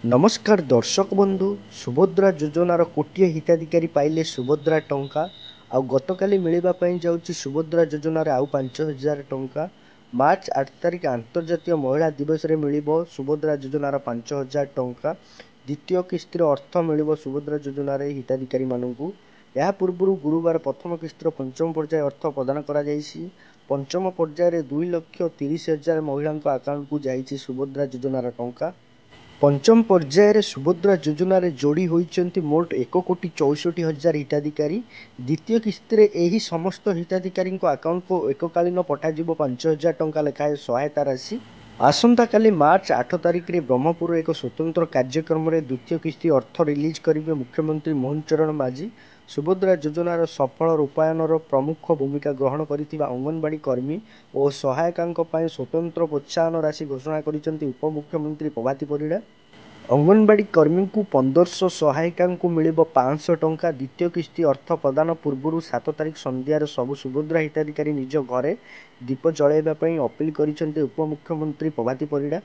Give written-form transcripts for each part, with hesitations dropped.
नमस्कार दर्शक बंधु सुभद्रा योजनार कोटिए हिताधिकारी पाइले सुभद्रा टंका आउ गतकाली मिलवा जाऊँगी सुभद्रा योजनार आउ 5,000 टंका। मार्च 8 तारिख अंतर्जातीय महिला दिवस रे मिलिबो सुभद्रा योजनार 5,000 टंका। द्वितीय किस्तिर अर्थ मिलिबो सुभद्रा योजनार हिताधिकारी मानू। या पूर्व गुरुवार प्रथम किस्तिर पंचम पर्याय अर्थ प्रदान करा जायछि। पंचम पर्याय 2,30,000 महिला अकाउंट को जाइछि सुभद्रा योजनार टंका। पंचम पर्यायर सुभद्रा योजन जोड़ी होती मोट 1,64,000 हिताधिकारी। द्वितीय किस्ती यही समस्त हिताधिकारी अकाउंट को एककालीन पठाଯିब 5,000 टंका लेखाएं सहायता राशि। आसंता काली मार्च 8 तारिख में ब्रह्मपुर एक स्वतंत्र कार्यक्रम में द्वितीय किस्ती अर्थ रिलीज करेंगे मुख्यमंत्री मोहन चरण माझी। सुभद्रा योजनार सफल रूपायनर प्रमुख भूमिका ग्रहण करथिबा अंगनवाड़ी कर्मी और सहायिका स्वतंत्र प्रोत्साहन राशि घोषणा करिसेंति उपमुख्यमंत्री प्रभाती परिड़ा। अंगनवाड़ी कर्मी को 1,500 सहायिका को मिलिबो 500 टंका। द्वितीय किस्ती अर्थ प्रदान पूर्व 7 तारिख संध्यार सबु सुभद्रा हिताधिकारी निज घरे दीप जलाइबा पई अपील करिसेंति उपमुख्यमंत्री प्रभाती परिड़ा।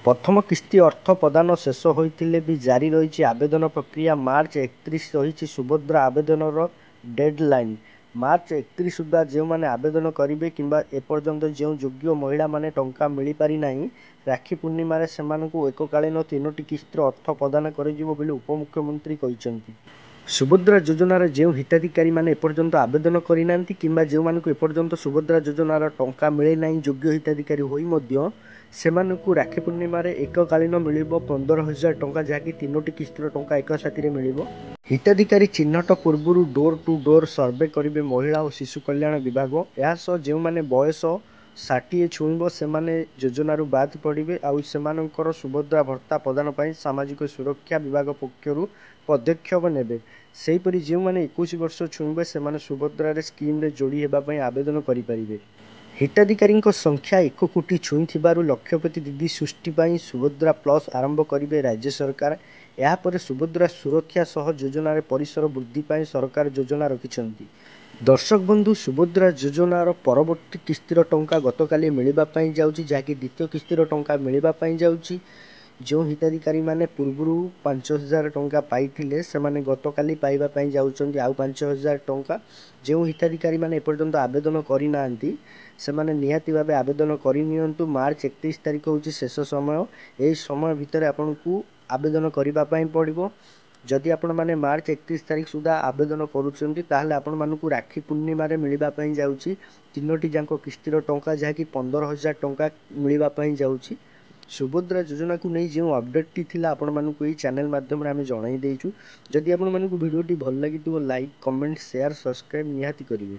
प्रथम किस्ती अर्थ प्रदान शेष होइतिले भी जारी रही आवेदन प्रक्रिया। मार्च 31 रही सुभद्रा आवेदनर डेडलाइन। मार्च 31 सुधा जो मैंने आवेदन करेंगे किंबा एपर्यंत जो योग्य महिला माने टंका मिल पारि नाही राखी पूर्णिमार से एककालीन 3टी किस्तिर अर्थ प्रदान कर उपमुख्यमंत्री कहते। सुभद्रा योजनार जो हिताधिकारी माने एपर्यंत आवेदन करना कि जो मानक एपर्यंत सुभद्रा योजनार टंका मिले ना योग्य हिताधिकारी होई मध्य सेमानकु राखी पूर्णिमार एककालीन मिल 15,000 टंका जहाँकि 3टी किस्तिर टंका एक साथी मिल। हिताधिकारी चिन्हट पूर्व डोर टू डोर सर्वे करेंगे महिला और शिशु कल्याण विभाग। यह जो मैंने बयस 60 छुईब से योजन बाद पड़े आउ सेमानंकर सुभद्रा भत्ता प्रदान पर सामाजिक सुरक्षा विभाग पक्षर पदक्षेप नेबे। सेहीपरि जो मैंने 21 वर्ष छुईबे से सुभद्रा स्कीम जोड़ी होगापी आवेदन करेंगे। हिताधिकारी संख्या 1 कोटी छुईथिबारु लक्षपति दीदी सृष्टि सुभद्रा प्लस आरंभ करेंगे राज्य सरकार। यापर सुभद्रा सुरक्षा सह योजनार परिसर वृद्धि पाई सरकार योजना रखिछंती। दर्शक बंधु सुभद्रा योजनार परवर्ती किस्तिर टंका गतकाली मिलवा जाउची जहाँकि द्वितीय किस्तिर टंका मिलवा जाउची। जो हिताधिकारी माने पूर्व 5,000 टंका पाइथिले सेमाने गतकाली पाइबा पई जाउचंती आउ 5,000 टंका। जो हिताधिकारी माने एपर्यंत आवेदन करि नांती सेमाने निहाती भावे आवेदन करिनियंतु। मार्च 31 तारिख होची शेष समय। एई समय भितर आपनकु आवेदन करिबा पई पड़िबो। जदि आपण माने मार्च 31 तारिख सुधा आवेदन करूछंती ताहले आपण मानकु राखी पूर्णिमा रे मिलवा पई जाउची 3टी जांको किस्तिर टंका जहाँकि 15,000 टंका मिलवा पई जाउची। सुभद्रा योजना को नहीं जो अपडेट थी आपण मानकु एई चैनल माध्यम रे आमे जणाई देइछु। जदि आपण मानकु वीडियोटी भल लागितो लाइक कमेंट शेयर सब्सक्राइब निहाती करिवे।